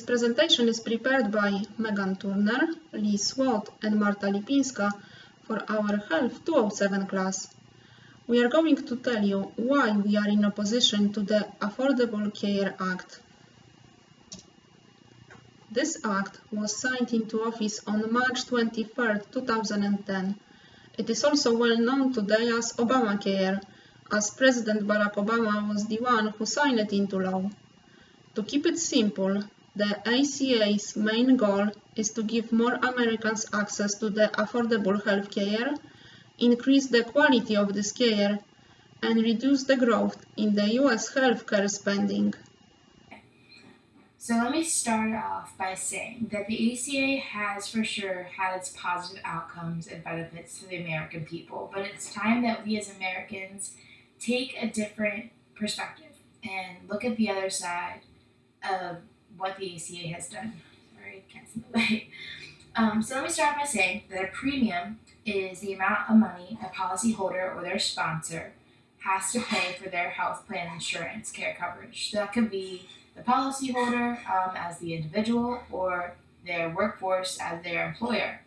presentation is prepared by Megan Turner, Lee Swat, and Marta Lipinska for our Health 207 class. We are going to tell you why we are in opposition to the Affordable Care Act. This act was signed into office on March 23, 2010. It is also well known today as Obamacare, as President Barack Obama was the one who signed it into law. To keep it simple, the ACA's main goal is to give more Americans access to the affordable health care, increase the quality of this care, and reduce the growth in the US healthcare spending. So let me start off by saying that the ACA has for sure had its positive outcomes and benefits to the American people, but it's time that we as Americans take a different perspective and look at the other side of what the ACA has done. Sorry, can't see the light. So let me start by saying that a premium is the amount of money a policyholder or their sponsor has to pay for their health plan insurance care coverage. So that could be the policyholder as the individual or their workforce as their employer.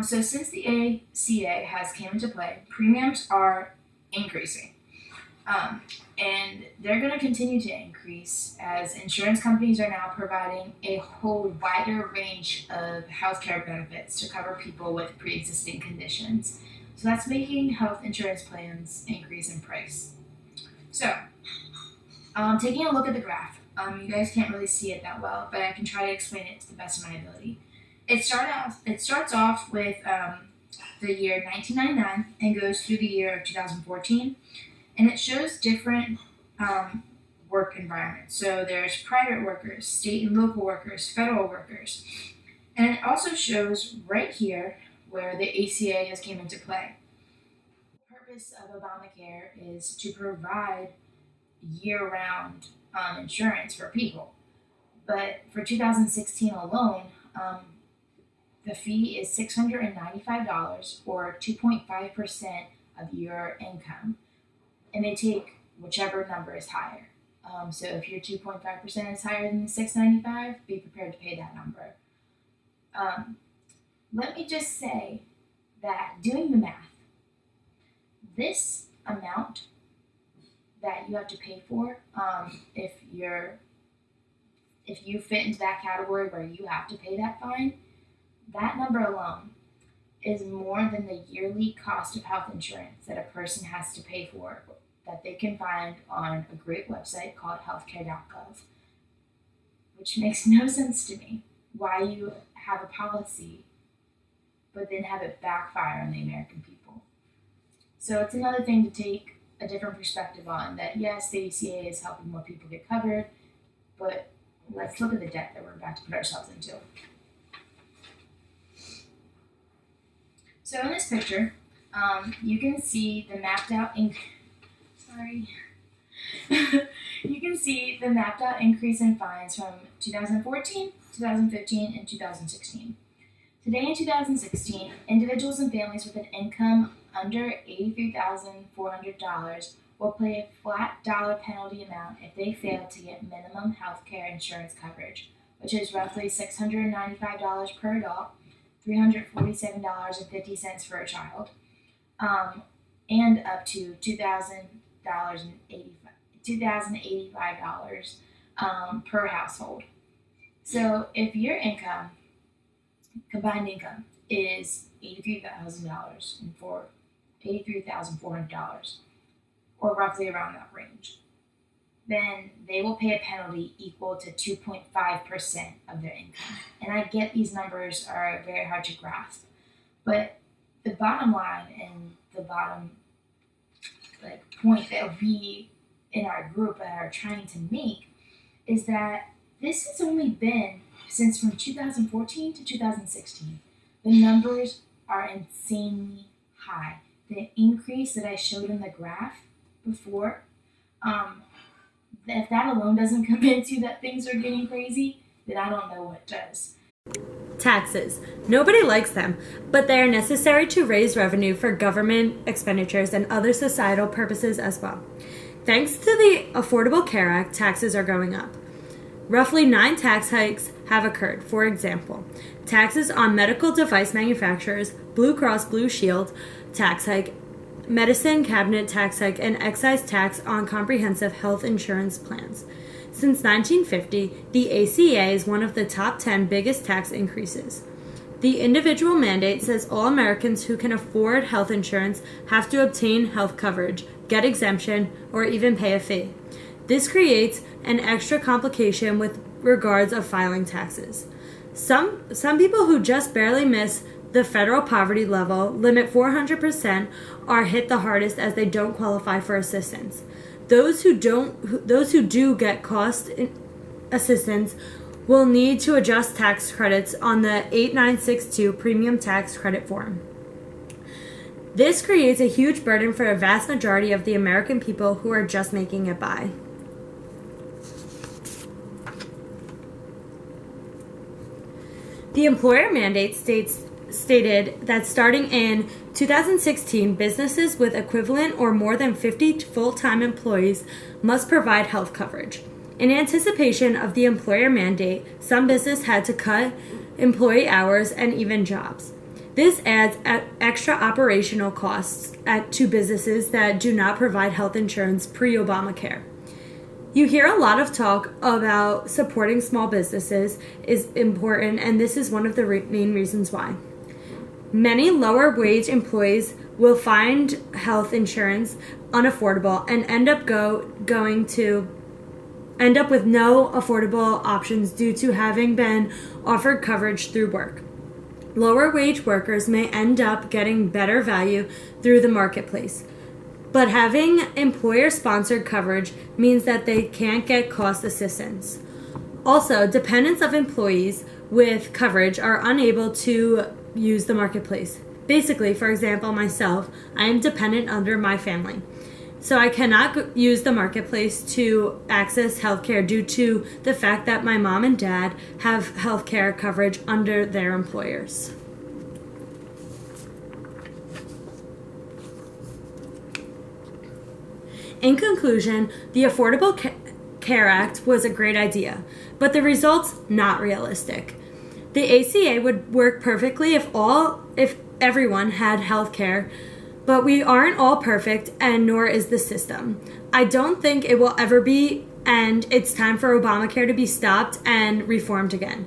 So since the ACA has came into play, premiums are increasing. And they're going to continue to increase as insurance companies are now providing a whole wider range of healthcare benefits to cover people with pre-existing conditions. So that's making health insurance plans increase in price. So, taking a look at the graph, you guys can't really see it that well, but I can try to explain it to the best of my ability. It starts off with the year 1999 and goes through the year of 2014. And it shows different work environments. So there's private workers, state and local workers, federal workers. And it also shows right here where the ACA has came into play. The purpose of Obamacare is to provide year-round insurance for people. But for 2016 alone, the fee is $695 or 2.5% of your income. And they take whichever number is higher. So if your 2.5% is higher than the $695, be prepared to pay that number. Let me just say that doing the math, this amount that you have to pay for, if you fit into that category where you have to pay that fine, that number alone is more than the yearly cost of health insurance that a person has to pay for that they can find on a great website called healthcare.gov, which makes no sense to me why you have a policy but then have it backfire on the American people. So it's another thing to take a different perspective on, that yes, the ACA is helping more people get covered, but let's look at the debt that we're about to put ourselves into. So in this picture, you can see the mapped out you can see the mapped out increase in fines from 2014, 2015, and 2016. Today in 2016, individuals and families with an income under $83,400 will pay a flat dollar penalty amount if they fail to get minimum health care insurance coverage, which is roughly $695 per adult, $347.50 for a child, and up to $2,085 per household. So if your income, combined income, is $83,400, or roughly around that range, then they will pay a penalty equal to 2.5% of their income. And I get these numbers are very hard to grasp, but the bottom line and the bottom point that we in our group are trying to make is that this has only been since from 2014 to 2016. The numbers are insanely high. The increase that I showed in the graph before, if that alone doesn't convince you that things are getting crazy, then I don't know what does. Taxes. Nobody likes them, but they are necessary to raise revenue for government expenditures and other societal purposes as well. Thanks to the Affordable Care Act, taxes are going up. Roughly 9 tax hikes have occurred. For example, taxes on medical device manufacturers, Blue Cross Blue Shield tax hike, medicine cabinet tax hike, and excise tax on comprehensive health insurance plans. Since 1950, the ACA is one of the top 10 biggest tax increases. The individual mandate says all Americans who can afford health insurance have to obtain health coverage, get exemption, or even pay a fee. This creates an extra complication with regards of filing taxes. Some people who just barely miss the federal poverty level limit 400% are hit the hardest as they don't qualify for assistance. Those who do get cost assistance will need to adjust tax credits on the 8962 premium tax credit form. This creates a huge burden for a vast majority of the American people who are just making it by. The employer mandate stated that starting in 2016, businesses with equivalent or more than 50 full-time employees must provide health coverage. In anticipation of the employer mandate, some businesses had to cut employee hours and even jobs. This adds extra operational costs to businesses that do not provide health insurance pre-Obamacare. You hear a lot of talk about supporting small businesses is important, and this is one of the main reasons why. Many lower wage employees will find health insurance unaffordable and end up with no affordable options due to having been offered coverage through work. Lower wage workers may end up getting better value through the marketplace, but having employer-sponsored coverage means that they can't get cost assistance. Also, dependents of employees with coverage are unable to use the marketplace. Basically, for example, myself, I am dependent under my family. So I cannot use the marketplace to access healthcare due to the fact that my mom and dad have healthcare coverage under their employers. In conclusion, the Affordable Care Act was a great idea, but the results not realistic. The ACA would work perfectly if everyone had health care, but we aren't all perfect, and nor is the system. I don't think it will ever be, and it's time for Obamacare to be stopped and reformed again.